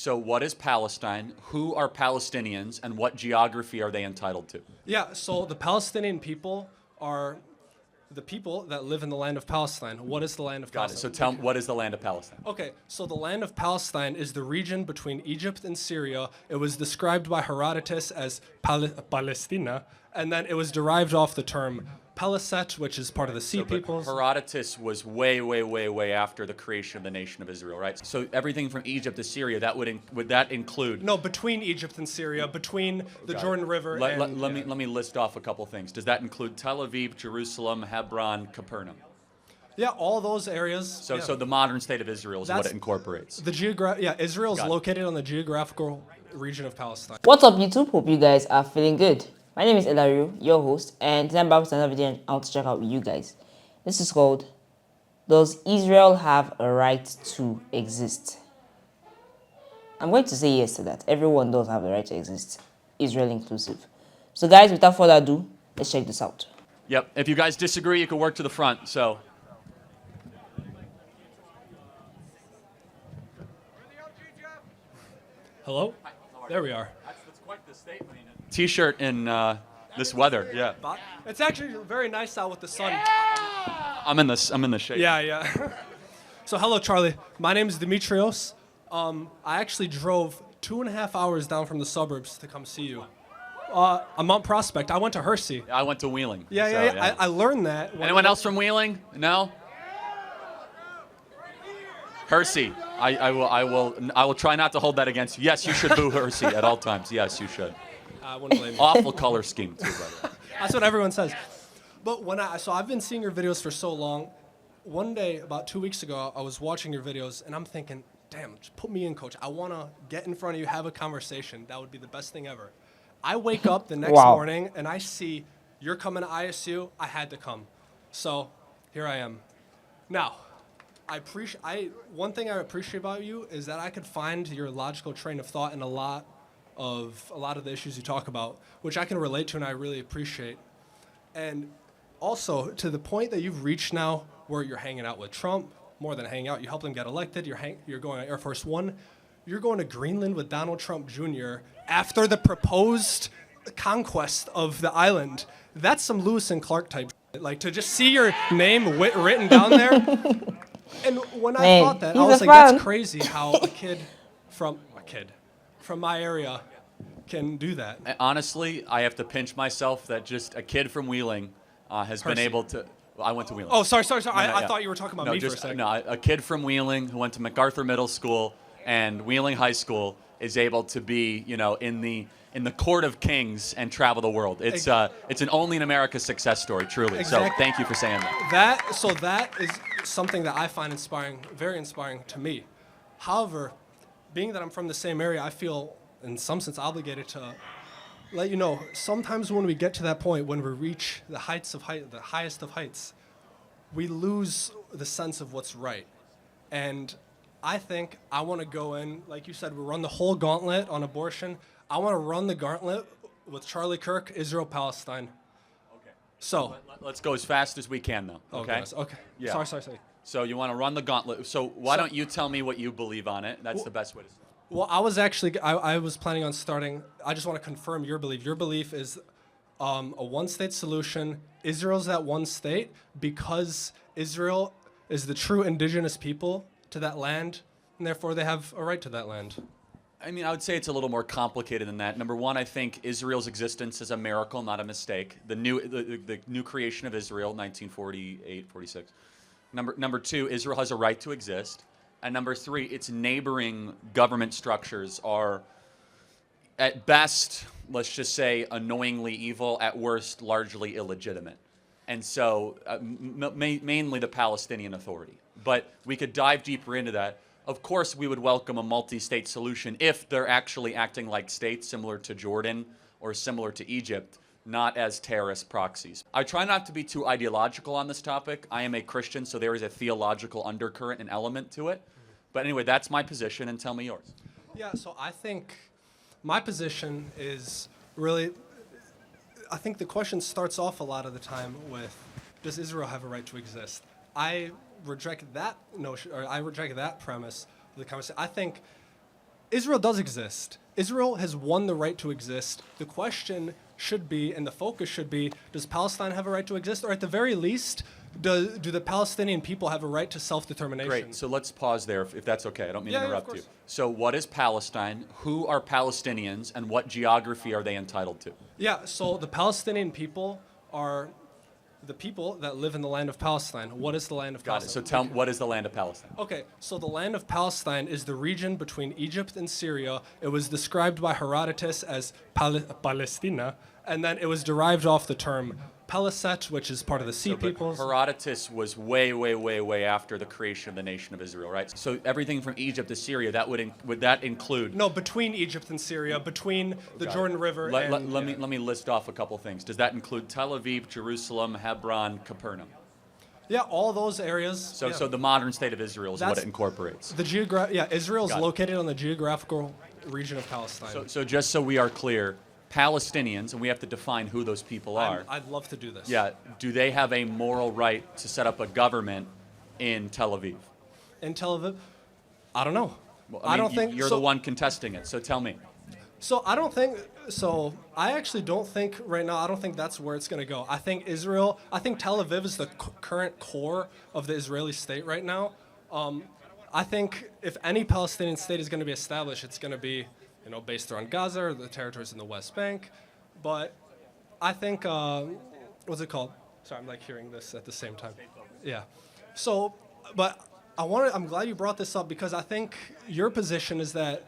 So what is Palestine? Who are Palestinians, and what geography are they entitled to? Yeah, so the Palestinian people are the people that live in the land of Palestine. What is the land of Got it. Palestine? So tell me, what is the land of Palestine? Okay, so the land of Palestine is the region between Egypt and Syria. It was described by Herodotus as Palestina, and then it was derived off the term Peliset, which is part of the sea But peoples. Herodotus was way after the creation of the nation of Israel, right? So everything from Egypt to Syria, that would that include? No, between Egypt and Syria, between the Jordan River and... Let me list off a couple things. Does that include Tel Aviv, Jerusalem, Hebron, Capernaum? Yeah, all those areas. So yeah. so the modern state of Israel is what That's it incorporates. Israel is Got it. located on the geographical region of Palestine. What's up, YouTube? Hope you guys are feeling good. My name is Elario, your host, and today I'm back with another video I want to check out with you guys. This is called, Does Israel Have a Right to Exist? I'm going to say yes to that. Everyone does have a right to exist, Israel inclusive. So guys, without further ado, let's check this out. Yep. If you guys disagree, you can work to the front. So. Hello? There we are. That's quite the statement. T-shirt in this weather. Yeah. It's actually very nice out with the sun. I'm in the shade. Yeah. So hello, Charlie. My name is Dimitrios. I actually drove 2.5 hours down from the suburbs to come see you. I'm Mount Prospect. I went to Hersey. I went to Wheeling. Yeah. I learned that. Anyone else from Wheeling? No. Hersey. I will try not to hold that against you. Yes, you should boo Hersey at all times. Yes, you should. I wouldn't blame you. Awful color scheme too, by the way. That's what everyone says. But so I've been seeing your videos for so long. One day, about 2 weeks ago, I was watching your videos, and I'm thinking, damn, just put me in, coach. I want to get in front of you, have a conversation. That would be the best thing ever. I wake up the next morning, and I see you're coming to ISU. I had to come. So here I am. Now, one thing I appreciate about you is that I could find your logical train of thought in a lot of the issues you talk about, which I can relate to and I really appreciate. And also, to the point that you've reached now where you're hanging out with Trump, more than hanging out, you helped him get elected, you're going on Air Force One, you're going to Greenland with Donald Trump Jr. after the proposed conquest of the island. That's some Lewis and Clark type shit. Like, to just see your name written down there. And when I thought that, I was like, that's crazy how a kid from my area can do that. Honestly, I have to pinch myself that just a kid from Wheeling has been able to. Well, I went to Wheeling. Oh, sorry. I yeah. thought you were talking about me for a second. No, a kid from Wheeling who went to MacArthur Middle School and Wheeling High School is able to be, in the court of kings and travel the world. It's an only in America success story, truly. Exactly. So thank you for saying that. That is something that I find inspiring, very inspiring to me. However, being that I'm from the same area, I feel in some sense obligated to let you know, sometimes when we get to that point, when we reach the highest of heights, we lose the sense of what's right. And I think I want to go in, like you said, we run the whole gauntlet on abortion. I want to run the gauntlet with Charlie Kirk, Israel, Palestine. Okay. So let's go as fast as we can, though. Okay. Okay. Yeah. Sorry. So you want to run the gauntlet. So why don't you tell me what you believe on it? That's the best way to start. Well, I was planning on starting. I just want to confirm your belief. Your belief is a one-state solution. Israel's that one state because Israel is the true indigenous people to that land, and therefore they have a right to that land. I mean, I would say it's a little more complicated than that. Number one, I think Israel's existence is a miracle, not a mistake. The new creation of Israel, 1948, 46. Number two, Israel has a right to exist. And number three, its neighboring government structures are, at best, let's just say, annoyingly evil, at worst, largely illegitimate. And so, mainly the Palestinian Authority. But we could dive deeper into that. Of course, we would welcome a multi-state solution if they're actually acting like states, similar to Jordan or similar to Egypt, not as terrorist proxies. I try not to be too ideological on this topic. I am a Christian, so there is a theological undercurrent and element to it. But anyway, that's my position, and tell me yours. Yeah, so I think my position is really, I think the question starts off a lot of the time with, does Israel have a right to exist? I reject that notion, or I reject that premise of the conversation. I think Israel does exist. Israel has won the right to exist. The question should be, and the focus should be, does Palestine have a right to exist? Or at the very least, do the Palestinian people have a right to self-determination? Great. So let's pause there, if that's okay. I don't mean to Yeah, of interrupt you. course. So what is Palestine? Who are Palestinians? And what geography are they entitled to? Yeah, so the Palestinian people are the people that live in the land of Palestine. What is the land of Got it. Palestine? So tell me, what is the land of Palestine? Okay, so the land of Palestine is the region between Egypt and Syria. It was described by Herodotus as Palestina, and then it was derived off the term Peliset, which is part of the Sea But peoples. Herodotus was way after the creation of the nation of Israel, right? So everything from Egypt to Syria, that would that include? No, between Egypt and Syria, between the Got Jordan it. River Let and... me list off a couple things. Does that include Tel Aviv, Jerusalem, Hebron, Capernaum? Yeah, all those areas. So yeah. so the modern state of Israel is what That's- it incorporates. Israel is Got it. located on the geographical region of Palestine. So just so we are clear, Palestinians, and we have to define who those people are. I'd love to do this. Yeah, do they have a moral right to set up a government in Tel Aviv? In Tel Aviv, I don't know. Well, I mean, don't think you're so. the one contesting it. So tell me. So I don't think so. I actually don't think right now. I don't think that's where it's going to go. I think Israel. I think Tel Aviv is the current core of the Israeli state right now. I think if any Palestinian state is going to be established, it's going to be, based around Gaza or the territories in the West Bank. But I think what's it called? Sorry, I'm like hearing this at the same time. Yeah. So, but I'm glad you brought this up because I think your position is that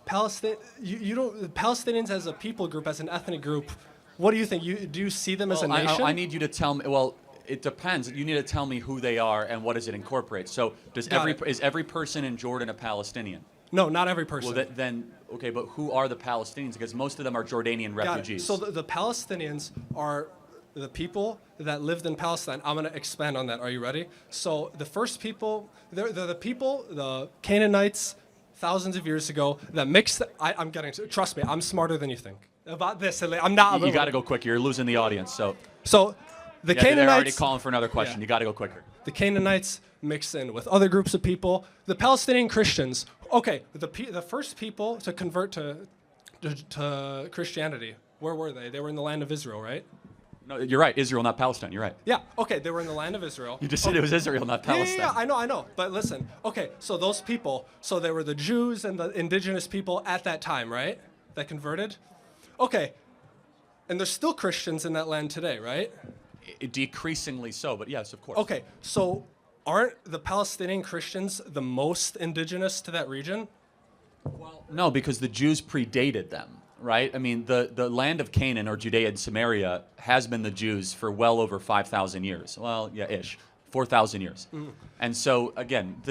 Palestinians as a people group, as an ethnic group, what do you think? Do you see them as a nation? I need you to tell me. Well, it depends. You need to tell me who they are and what does it incorporate. So is every person in Jordan a Palestinian? No, not every person. Well, then okay, but who are the Palestinians? Because most of them are Jordanian Got it. refugees. So the Palestinians are the people that lived in Palestine. I'm going to expand on that. Are you ready? So the first people, they're the people, the Canaanites, thousands of years ago, that mixed. I'm getting to. Trust me, I'm smarter than you think about this. I'm not. You got to go quicker. You're losing the audience. So the they're already Canaanites. calling for another question. Yeah. You got to go quicker. The Canaanites mix in with other groups of people. The Palestinian Christians. Okay, the first people to convert to Christianity. Where were they? They were in the land of Israel, right? No, you're right. Israel, not Palestine. You're right. Yeah. Okay, they were in the land of Israel. You just said it was Israel, not Palestine. Yeah, I know. But listen, okay, so those people, so they were the Jews and the indigenous people at that time, right? That converted? Okay, and there's still Christians in that land today, right? Decreasingly so, but yes, of course. Okay, so aren't the Palestinian Christians the most indigenous to that region? No, because the Jews predated them, right? I mean, the land of Canaan, or Judea and Samaria, has been the Jews for well over 5,000 years. Well, yeah, 4,000 years. And so, again,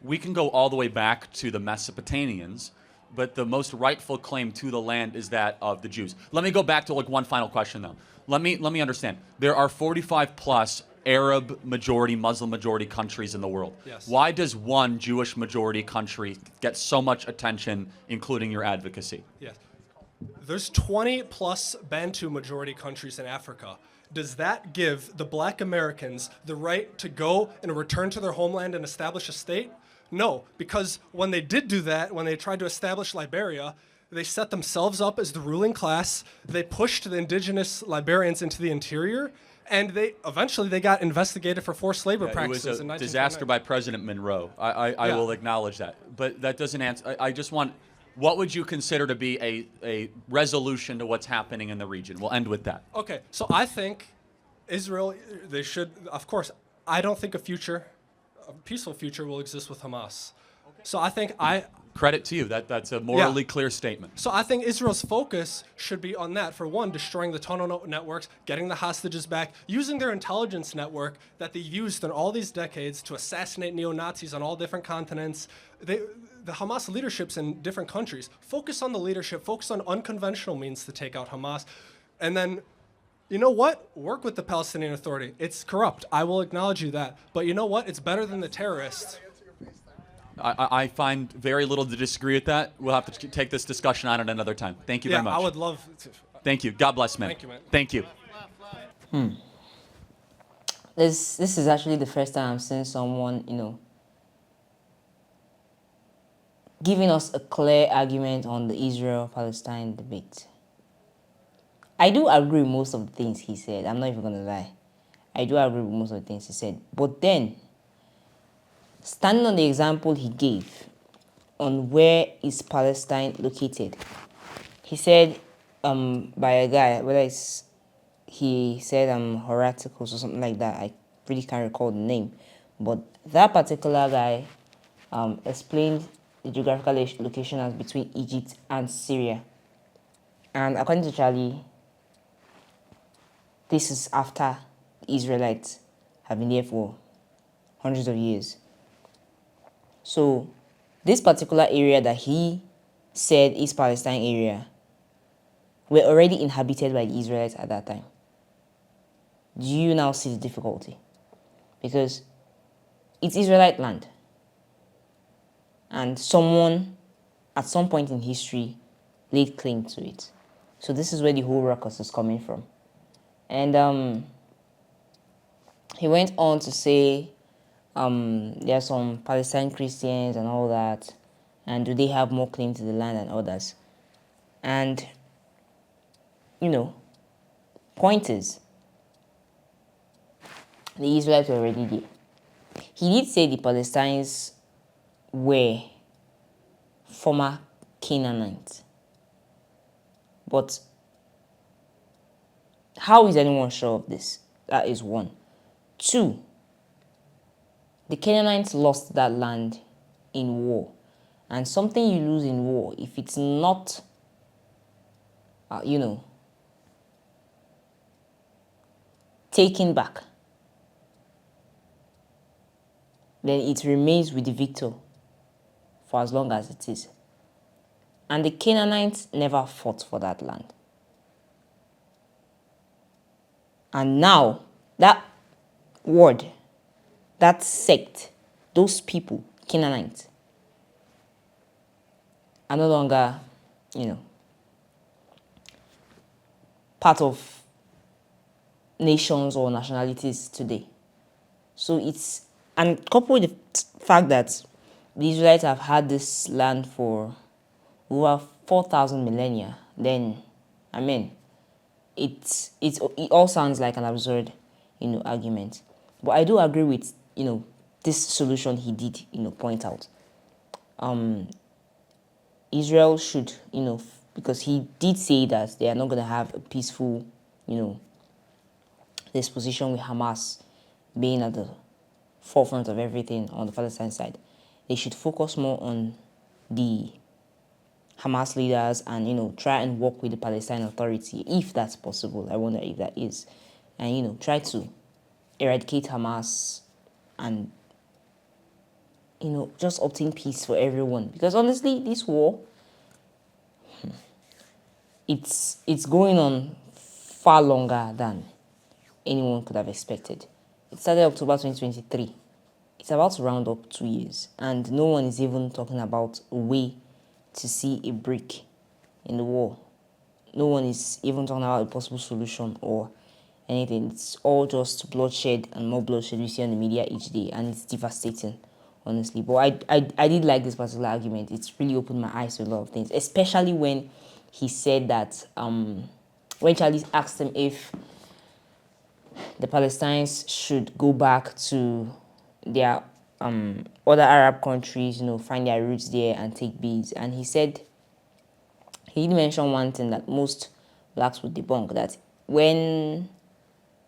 we can go all the way back to the Mesopotamians, but the most rightful claim to the land is that of the Jews. Let me go back to one final question, though. Let me understand. There are 45 plus Arab majority, Muslim majority countries in the world. Yes. Why does one Jewish majority country get so much attention, including your advocacy? Yes. There's 20 plus Bantu majority countries in Africa. Does that give the black Americans the right to go and return to their homeland and establish a state? No, because when they did do that, when they tried to establish Liberia, they set themselves up as the ruling class. They pushed the indigenous Liberians into the interior, and they eventually got investigated for forced labor practices It was a in 1929. disaster by President Monroe. I will acknowledge that. But that doesn't answer. I just want, what would you consider to be a resolution to what's happening in the region? We'll end with that. Okay, so I think Israel, they should, of course, I don't think a peaceful future will exist with Hamas. So I think Credit to you. That's a morally clear statement. So I think Israel's focus should be on that. For one, destroying the tunnel networks, getting the hostages back, using their intelligence network that they used in all these decades to assassinate neo-Nazis on all different continents. The Hamas leaderships in different countries. Focus on the leadership. Focus on unconventional means to take out Hamas. And then, you know what? Work with the Palestinian Authority. It's corrupt. I will acknowledge you that. But you know what? It's better than the terrorists. I find very little to disagree with that. We'll have to take this discussion on at another time. Thank you very much. I would love to. Thank you. God bless, man. Thank you, man. Thank you. This is actually the first time I'm seeing someone, giving us a clear argument on the Israel-Palestine debate. I do agree with most of the things he said. I'm not even going to lie. I do agree with most of the things he said. But then, standing on the example he gave on where is Palestine located, he said by a guy, whether it's he said Horaticus or something like that. I really can't recall the name. But that particular guy explained the geographical location as between Egypt and Syria. And according to Charlie, this is after the Israelites have been there for hundreds of years. So this particular area that he said is Palestine area were already inhabited by the Israelites at that time. Do you now see the difficulty? Because it's Israelite land. And someone at some point in history laid claim to it. So this is where the whole ruckus is coming from. And he went on to say there are some Palestine Christians and all that, and do they have more claim to the land than others? And, point is, the Israelites were already there. He did say the Palestinians were former Canaanites. But how is anyone sure of this? That is one. Two, the Canaanites lost that land in war. And something you lose in war, if it's not, taken back, then it remains with the victor for as long as it is. And the Canaanites never fought for that land. And now, that word, that sect, those people, Canaanites, are no longer, part of nations or nationalities today. So it's, and coupled with the fact that the Israelites have had this land for over 4,000 millennia, then, it all sounds like an absurd, argument. But I do agree with, this solution he did, point out. Israel should, because he did say that they are not going to have a peaceful, disposition with Hamas being at the forefront of everything on the Palestine side. They should focus more on the Hamas leaders and, try and work with the Palestine Authority, if that's possible. I wonder if that is. And, try to eradicate Hamas and, just obtain peace for everyone. Because honestly, this war, it's going on far longer than anyone could have expected. It started October 2023. It's about to round up 2 years. And no one is even talking about a way to see a break in the war. No one is even talking about a possible solution or anything. It's all just bloodshed and more bloodshed we see on the media each day, and it's devastating, honestly. But I did like this particular argument. It's really opened my eyes to a lot of things, especially when he said that when Charlie asked him if the Palestinians should go back to their other Arab countries, find their roots there and take beads. And he said, he did mention one thing that most blacks would debunk, that when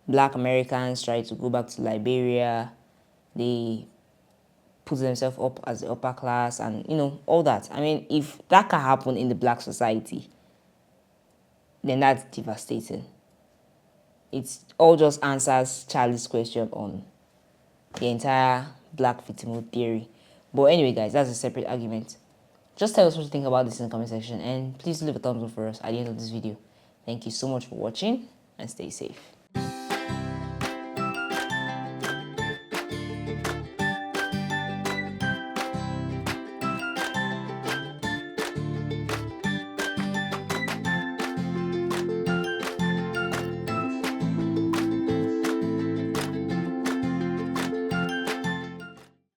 black Americans try to go back to Liberia, they put themselves up as the upper class and, all that. If that can happen in the black society, then that's devastating. It all just answers Charlie's question on the entire black victimhood theory. But anyway, guys, that's a separate argument. Just tell us what you think about this in the comment section, and please leave a thumbs up for us at the end of this video. Thank you so much for watching, and stay safe.